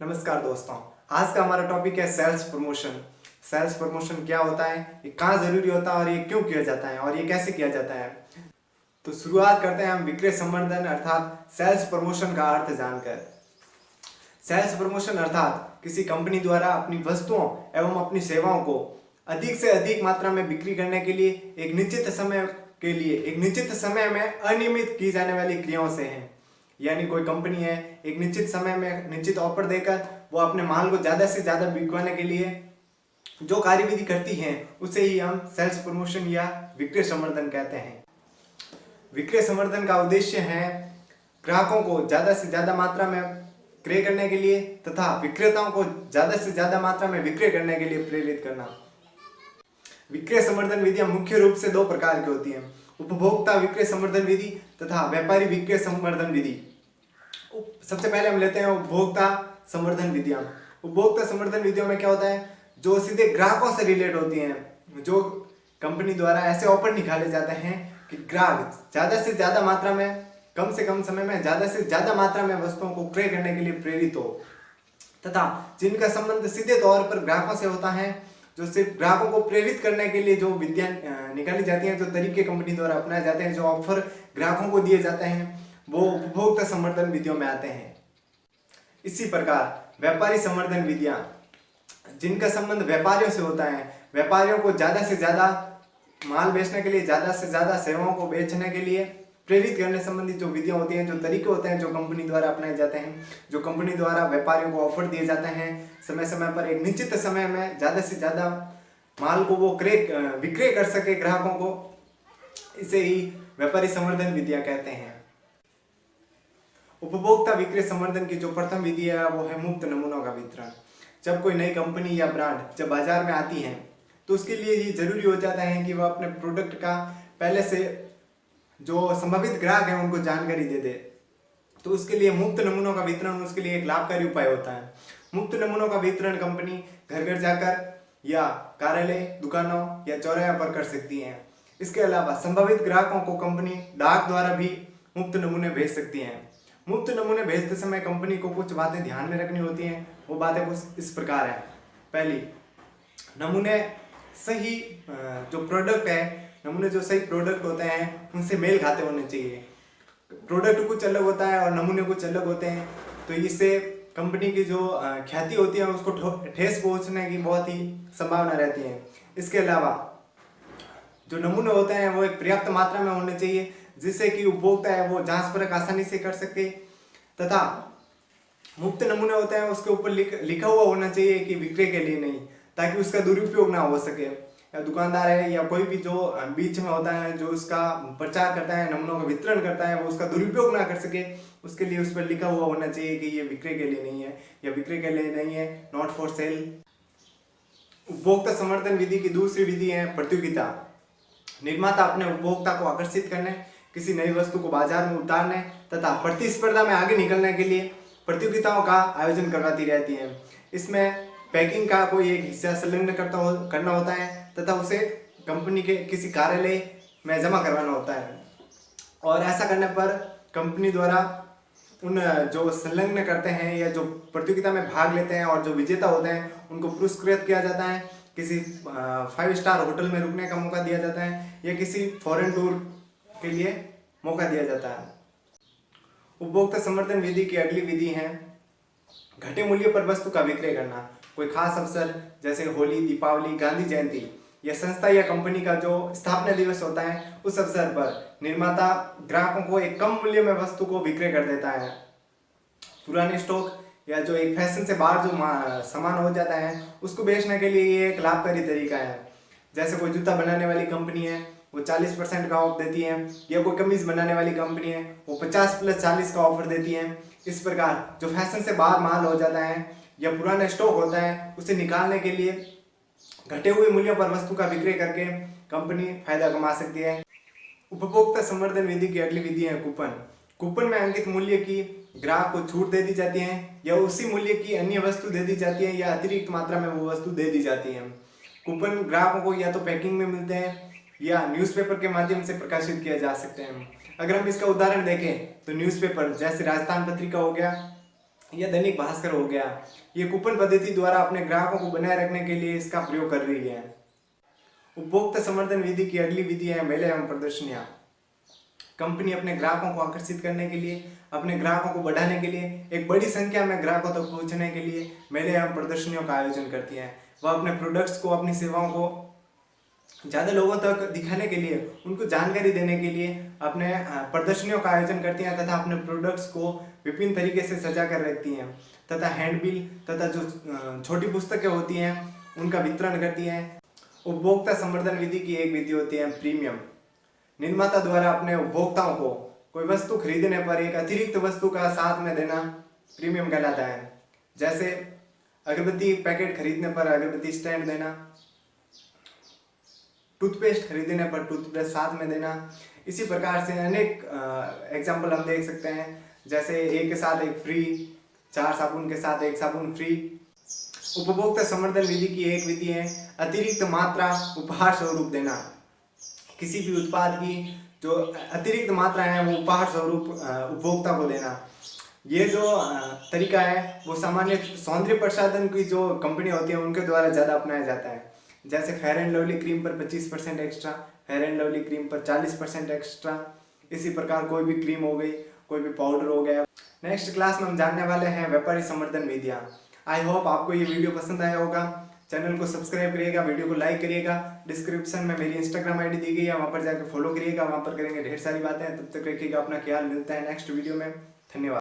नमस्कार दोस्तों। आज का हमारा टॉपिक है सेल्स प्रमोशन। सेल्स प्रमोशन क्या होता है, ये कहाँ जरूरी होता है और ये क्यों किया जाता है और ये कैसे किया जाता है। तो शुरुआत करते हैं हम विक्रय संवर्धन अर्थात सेल्स प्रमोशन का अर्थ जानकर। सेल्स प्रमोशन अर्थात किसी कंपनी द्वारा अपनी वस्तुओं एवं अपनी सेवाओं को अधिक से अधिक मात्रा में बिक्री करने के लिए एक निश्चित समय में अनियमित की जाने वाली क्रियाओं से है। यानी कोई कंपनी है, एक निश्चित समय में निश्चित ऑफर देकर वो अपने माल को ज्यादा से ज्यादा बिकवाने के लिए जो कार्यविधि करती है उसे ही हम सेल्स प्रमोशन या विक्रय संवर्धन कहते हैं। विक्रय संवर्धन का उद्देश्य है ग्राहकों को ज्यादा से ज्यादा मात्रा में क्रय करने के लिए तथा विक्रेताओं को ज्यादा से ज्यादा मात्रा में विक्रय करने के लिए प्रेरित करना। विक्रय संवर्धन विधियां मुख्य रूप से दो प्रकार की होती हैं, उपभोक्ता विक्रय संवर्धन विधि तथा व्यापारी विक्रय संवर्धन विधि। सबसे पहले हम लेते हैं उपभोक्ता संवर्धन विधियां। उपभोक्ता संवर्धन विधियों में क्या होता है, जो सीधे ग्राहकों से रिलेट होती हैं। जो कंपनी द्वारा ऐसे ऑफर निकाले जाते हैं कि ग्राहक ज्यादा से ज्यादा मात्रा में कम से कम समय में ज्यादा से ज्यादा मात्रा में वस्तुओं को क्रय करने के लिए प्रेरित हो तथा जिनका संबंध सीधे तौर पर ग्राहकों से होता है। जो सिर्फ ग्राहकों को प्रेरित करने के लिए जो विधियां निकाली जाती हैं, जो तरीके कंपनी द्वारा अपनाए जाते हैं, जो ऑफर ग्राहकों को दिए जाते हैं, वो उपभोक्ता संवर्धन विधियों में आते हैं। इसी प्रकार व्यापारी संवर्धन विधियां, जिनका संबंध व्यापारियों से होता है, व्यापारियों को ज्यादा से ज्यादा माल बेचने के लिए, ज्यादा से ज्यादा सेवाओं को बेचने के लिए प्रेरित करने संबंधी जो विधियां होती हैं, जो तरीके होते हैं, जो कंपनी द्वारा अपनाए जाते हैं, जो कंपनी द्वारा व्यापारियों को ऑफर दिए जाते हैं, समय समय पर एक निश्चित समय में ज्यादा से ज्यादा माल को वो विक्रय कर सके ग्राहकों को, इसे ही व्यापारी संवर्धन विधियां कहते हैं। उपभोक्ता विक्रय संवर्धन की जो प्रथम विधि है वो है मुफ्त नमूनों का वितरण। जब कोई नई कंपनी या ब्रांड जब बाजार में आती है तो उसके लिए ये जरूरी हो जाता है कि वह अपने प्रोडक्ट का पहले से जो संभावित ग्राहक है उनको जानकारी दे दे। तो उसके लिए मुफ्त नमूनों का वितरण उसके लिए एक लाभकारी उपाय होता है। मुफ्त नमूनों का वितरण कंपनी घर घर जाकर या कार्यालय, दुकानों या चौराहे पर कर सकती है। इसके अलावा संभावित ग्राहकों को कंपनी डाक द्वारा भी मुफ्त नमूने भेज सकती है। मुफ्त नमूने भेजते समय कंपनी को कुछ बातें ध्यान में रखनी होती हैं। वो बातें कुछ इस प्रकार है। पहली, नमूने सही जो प्रोडक्ट है, नमूने जो सही प्रोडक्ट होते हैं उनसे मेल खाते होने चाहिए। प्रोडक्ट कुछ अलग होता है और नमूने कुछ अलग होते हैं, तो इससे कंपनी की जो ख्याति होती है उसको ठेस पहुंचने की बहुत ही संभावना रहती है। इसके अलावा जो नमूने होते हैं वो एक पर्याप्त मात्रा में होने चाहिए, जिससे कि उपभोक्ता है वो जांच परख आसानी से कर सके। तथा मुफ्त नमूने होते हैं उसके ऊपर लिखा हुआ होना चाहिए कि विक्रय के लिए नहीं, ताकि उसका दुरुपयोग ना हो सके। या दुकानदार है या कोई भी जो बीच में होता है जो उसका प्रचार करता है, नमूनों का वितरण करता है, वो उसका दुरुपयोग ना कर सके, उसके लिए उस पर लिखा हुआ होना चाहिए कि ये विक्रय के लिए नहीं है या विक्रय के लिए नहीं है, नॉट फॉर सेल। उपभोक्ता संवर्धन विधि की दूसरी विधि है प्रतियोगिता। निर्माता अपने उपभोक्ता को आकर्षित करने, किसी नई वस्तु को बाजार में उतारने तथा प्रतिस्पर्धा में आगे निकलने के लिए प्रतियोगिताओं का आयोजन करवाती रहती है। इसमें पैकिंग का कोई एक हिस्सा संलग्न करना होता है तथा उसे कंपनी के किसी कार्यालय में जमा करवाना होता है। और ऐसा करने पर कंपनी द्वारा उन जो संलग्न करते हैं या जो प्रतियोगिता में भाग लेते हैं और जो विजेता होते हैं उनको पुरस्कृत किया जाता है। किसी 5 स्टार होटल में रुकने का मौका दिया जाता है या किसी फॉरेन टूर के लिए मौका दिया जाता है। उपभोक्ता संवर्धन विधि की अगली विधि है घटे मूल्य पर वस्तु का विक्रय करना। कोई खास अवसर जैसे होली, दीपावली, गांधी जयंती या संस्था या कंपनी का जो स्थापना दिवस होता है, उस अवसर पर निर्माता ग्राहकों को एक कम मूल्य में वस्तु को विक्रय कर देता है। पुराने स्टॉक या जो एक फैशन से बाहर जो सामान हो जाता है उसको बेचने के लिए ये एक लाभकारी तरीका है। जैसे कोई जूता बनाने वाली कंपनी है वो 40% का ऑफ देती है, या कोई कमीज बनाने वाली कंपनी है वो 50+40 का ऑफर देती है। इस प्रकार जो फैशन से बाहर माल हो जाता है या पुराना स्टॉक होता है उसे निकालने के लिए घटे हुए मूल्यों पर वस्तु का विक्रय करके कंपनी फायदा कमा सकती है। उपभोक्ता संवर्धन विधि की अगली विधि है कूपन। कूपन में अंकित मूल्य की ग्राहक को छूट दे दी जाती है या उसी मूल्य की अन्य वस्तु दे दी जाती है या अतिरिक्त मात्रा में वो वस्तु दे दी जाती है। कूपन ग्राहकों को या तो पैकिंग में मिलते हैं या न्यूज़पेपर के माध्यम से प्रकाशित किया जा सकते हैं। अगर हम इसका उदाहरण देखें तो न्यूज़पेपर जैसे राजस्थान पत्रिका हो गया या दैनिक भास्कर हो गया, ये कूपन पद्धति द्वारा अपने ग्राहकों को बनाए रखने के लिए इसका प्रयोग कर रही है। उपभोक्ता संवर्धन विधि की अगली विधि है मेले एवं प्रदर्शनियां। कंपनी अपने ग्राहकों को आकर्षित करने के लिए, अपने ग्राहकों को बढ़ाने के लिए, एक बड़ी संख्या में ग्राहकों तक पहुंचने के लिए मेले एवं प्रदर्शनियों का आयोजन करती है। वह अपने प्रोडक्ट्स को, अपनी सेवाओं को ज़्यादा लोगों तक दिखाने के लिए, उनको जानकारी देने के लिए अपने प्रदर्शनियों का आयोजन करती हैं तथा अपने प्रोडक्ट्स को विभिन्न तरीके से सजा कर रखती हैं तथा हैंडबिल तथा जो छोटी पुस्तकें होती हैं उनका वितरण करती हैं। उपभोक्ता संवर्धन विधि की एक विधि होती है प्रीमियम। निर्माता द्वारा अपने उपभोक्ताओं को कोई वस्तु खरीदने पर एक अतिरिक्त वस्तु का साथ में देना प्रीमियम कहलाता है। जैसे अगरबत्ती पैकेट खरीदने पर अगरबत्ती स्टैंड देना, टूथपेस्ट खरीदने पर टूथपेस्ट साथ में देना। इसी प्रकार से अनेक एग्जाम्पल हम देख सकते हैं, जैसे एक के साथ एक फ्री, 4 साबुन के साथ एक साबुन फ्री। उपभोक्ता संवर्धन विधि की एक विधि है अतिरिक्त मात्रा उपहार स्वरूप देना। किसी भी उत्पाद की जो अतिरिक्त मात्रा है वो उपहार स्वरूप उपभोक्ता को देना। ये जो तरीका है वो सामान्य सौंदर्य प्रसाधन की जो कंपनी होती है उनके द्वारा ज़्यादा अपनाया जाता है। जैसे फेयर एंड लवली क्रीम पर 25% extra, fair and lovely cream पर 40% एक्स्ट्रा। इसी प्रकार कोई भी क्रीम हो गई, कोई भी पाउडर हो गया। नेक्स्ट क्लास में हम जानने वाले हैं व्यापारी संवर्धन विधियाँ। आई होप आपको ये वीडियो पसंद आया होगा। चैनल को सब्सक्राइब करिएगा, वीडियो को लाइक करिएगा। डिस्क्रिप्शन में मेरी इंस्टाग्राम आईडी दी गई है, वहाँ पर जाकर फॉलो करिएगा। वहाँ पर करेंगे ढेर सारी बातें। तब तक रखिएगा अपना ख्याल। मिलता है नेक्स्ट वीडियो में। धन्यवाद।